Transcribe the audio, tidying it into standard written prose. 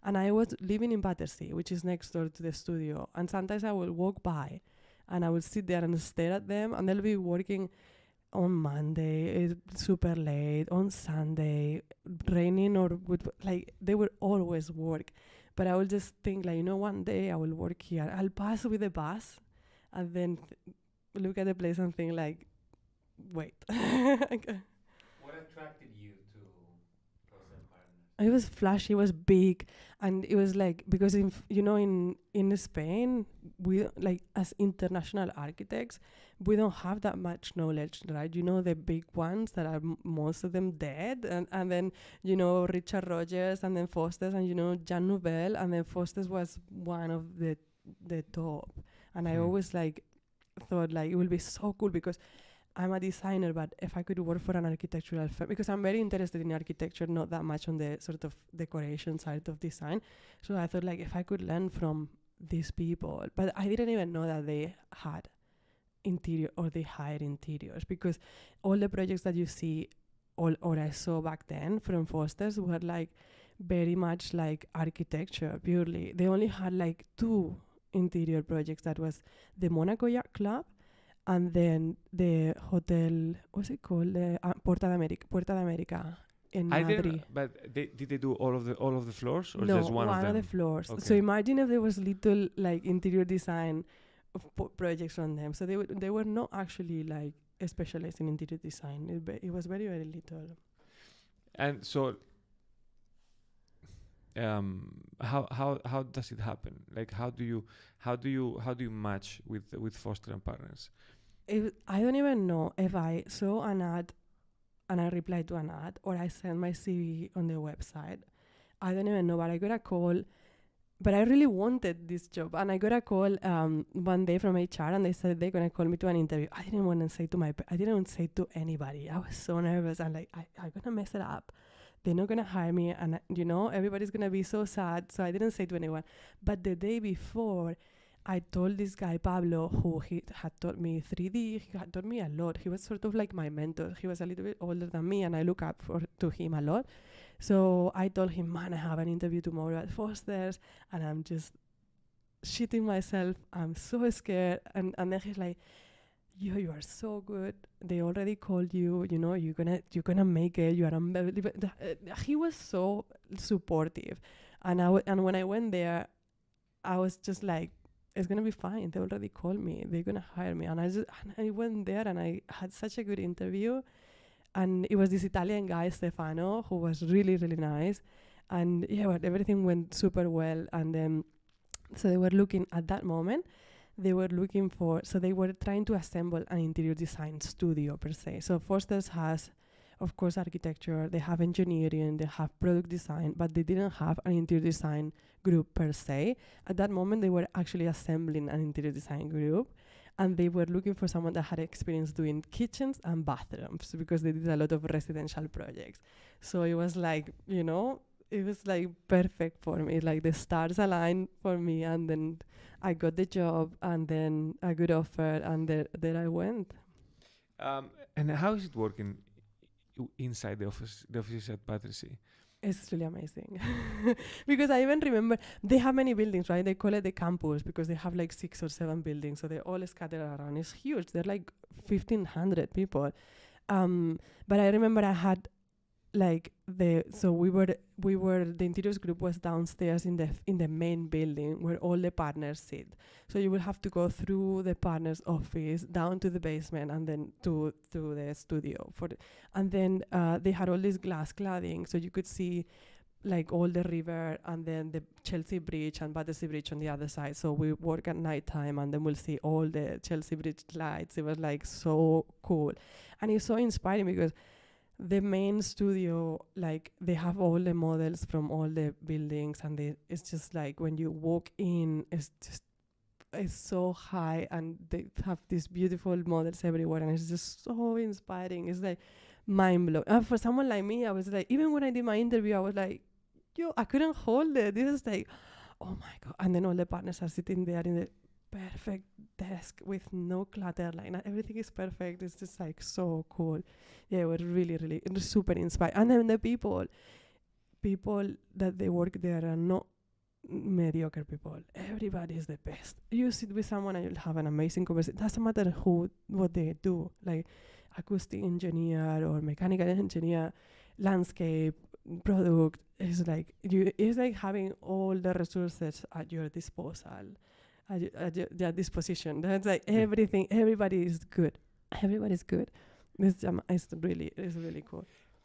And I was living in Battersea, which is next door to the studio. And sometimes I will walk by and I will sit there and stare at them, and they'll be working on Monday, it's super late, on Sunday, raining or good, like they will always work. But I will just think like, one day I will work here. I'll pass with the bus and then look at the place and think like, wait. What attracted you to Foster and Partners? It was flashy, it was big, and it was like, because in Spain, we like, as international architects, we don't have that much knowledge, right? The big ones that are most of them dead, and then Richard Rogers, and then Foster's, and Jean Nouvel, and then Foster's was one of the top. And I always like thought like it would be so cool, because I'm a designer, but if I could work for an architectural firm, because I'm very interested in architecture, not that much on the sort of decoration side of design. So I thought like, if I could learn from these people, but I didn't even know that they had interior or they hired interiors, because all the projects that you see or I saw back then from Foster's were like very much like architecture purely. They only had like 2 interior projects. That was the Monaco Yacht Club, and then the hotel, what's it called? The Puerta de America in Madrid. But did they do all of the floors, or No, just one of them? of the floors. Okay. So imagine if there was little like interior design of projects on them. So they were not actually like specialized in interior design. It was very, very little. And so, how does it happen? Like, how do you match with Foster and Partners? I don't even know if I saw an ad and I replied to an ad, or I sent my CV on the website. I don't even know, but I got a call. But I really wanted this job, and I got a call one day from HR, and they said they're gonna call me to an interview. I didn't want to say I didn't say to anybody. I was so nervous. I'm like, I'm gonna mess it up. They're not gonna hire me, and everybody's gonna be so sad. So I didn't say to anyone. But the day before, I told this guy, Pablo, who he had taught me 3D, he had taught me a lot. He was sort of like my mentor. He was a little bit older than me, and I look up to him a lot. So I told him, man, I have an interview tomorrow at Foster's, and I'm just shitting myself. I'm so scared. And then he's like, you are so good. They already called you, you're gonna make it. You are unbelievable. He was so supportive. And when I went there, I was just like, it's gonna be fine. They already called me. They're gonna hire me. And I went there, and I had such a good interview. And it was this Italian guy, Stefano, who was really, really nice. And yeah, but everything went super well. And so they were looking at that moment. They were trying to assemble an interior design studio per se. So Foster's has, of course, architecture. They have engineering. They have product design, but they didn't have an interior design group per se. At that moment, they were actually assembling an interior design group. And they were looking for someone that had experience doing kitchens and bathrooms, because they did a lot of residential projects. So it was like, it was like perfect for me. Like the stars aligned for me, and then I got the job, and then a good offer, and there I went. And how is it working inside the offices at Battersea? It's really amazing. Because I even remember they have many buildings, right? They call it the campus because they have like 6 or 7 buildings. So they're all scattered around. It's huge. They're like 1,500 people. But I remember I had like the interiors group was downstairs in the main building where all the partners sit. So you will have to go through the partner's office down to the basement, and then to the studio and then they had all this glass cladding, so you could see like all the river, and then the Chelsea Bridge and Battersea Bridge on the other side. So we work at night time, and then we'll see all the Chelsea Bridge lights. It was like so cool, and it's so inspiring because the main studio, like they have all the models from all the buildings, and it's just like when you walk in, it's so high, and they have these beautiful models everywhere, and it's just so inspiring. It's like mind blowing. For someone like me, I was like, even when I did my interview, I was like, I couldn't hold it. This is like, oh my God. And then all the partners are sitting there in the perfect desk with no clutter, like everything is perfect. It's just like so cool. Yeah, it was really, really, it was super inspiring. And then the people that they work there are not mediocre people. Everybody is the best. You sit with someone and you'll have an amazing conversation. Doesn't matter what they do, like acoustic engineer or mechanical engineer, landscape, product. It's like having all the resources at your disposal, your disposition. That's like everything. Everybody is good. Everybody's good. It's really cool.